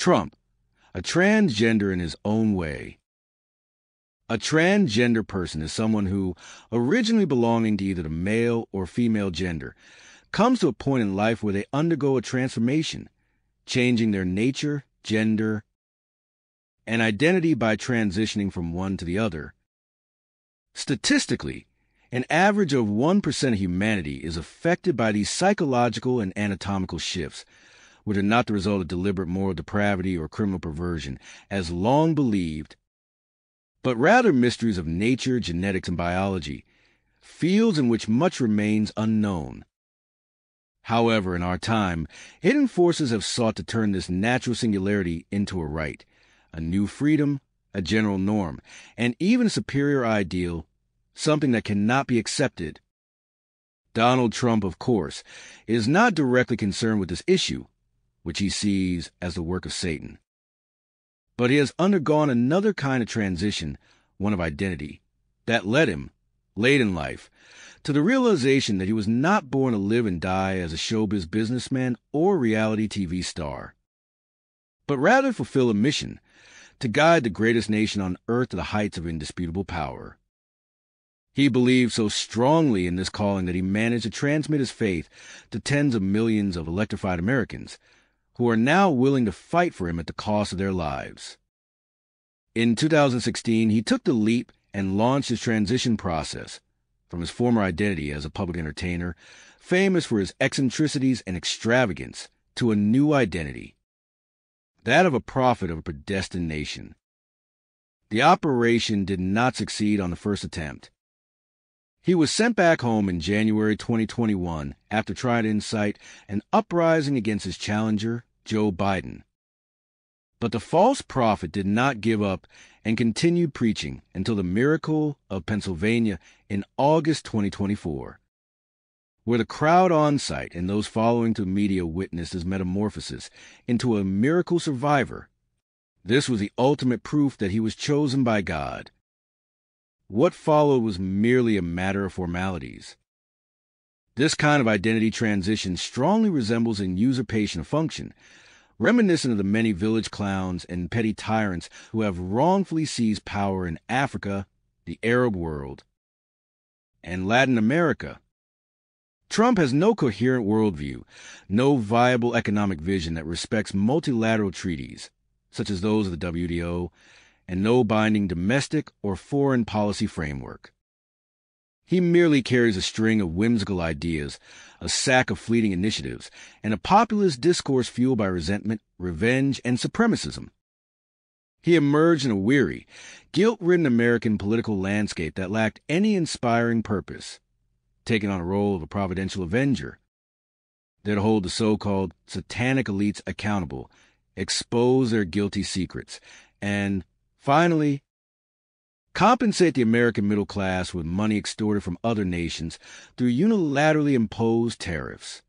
Trump, a transgender in his own way. A transgender person is someone who, originally belonging to either the male or female gender, comes to a point in life where they undergo a transformation, changing their nature, gender, and identity by transitioning from one to the other. Statistically, an average of 1% of humanity is affected by these psychological and anatomical shifts, which are not the result of deliberate moral depravity or criminal perversion, as long believed, but rather mysteries of nature, genetics, and biology, fields in which much remains unknown. However, in our time, hidden forces have sought to turn this natural singularity into a right, a new freedom, a general norm, and even a superior ideal, something that cannot be accepted. Donald Trump, of course, is not directly concerned with this issue, which he sees as the work of Satan. But he has undergone another kind of transition, one of identity, that led him, late in life, to the realization that he was not born to live and die as a showbiz businessman or reality TV star, but rather fulfill a mission to guide the greatest nation on earth to the heights of indisputable power. He believed so strongly in this calling that he managed to transmit his faith to tens of millions of electrified Americans, who are now willing to fight for him at the cost of their lives. In 2016, he took the leap and launched his transition process from his former identity as a public entertainer, famous for his eccentricities and extravagance, to a new identity, that of a prophet of a predestined nation. The operation did not succeed on the first attempt. He was sent back home in January 2021 after trying to incite an uprising against his challenger, Joe Biden. But the false prophet did not give up and continued preaching until the miracle of Pennsylvania in August 2024, where the crowd on site and those following the media witnessed his metamorphosis into a miracle survivor. This was the ultimate proof that he was chosen by God. What followed was merely a matter of formalities. This kind of identity transition strongly resembles an usurpation of function, reminiscent of the many village clowns and petty tyrants who have wrongfully seized power in Africa, the Arab world, and Latin America. Trump has no coherent worldview, no viable economic vision that respects multilateral treaties, such as those of the WTO, and no binding domestic or foreign policy framework. He merely carries a string of whimsical ideas, a sack of fleeting initiatives, and a populist discourse fueled by resentment, revenge, and supremacism. He emerged in a weary, guilt-ridden American political landscape that lacked any inspiring purpose, taking on a role of a providential avenger, there to hold the so-called satanic elites accountable, expose their guilty secrets, and, finally, compensate the American middle class with money extorted from other nations through unilaterally imposed tariffs.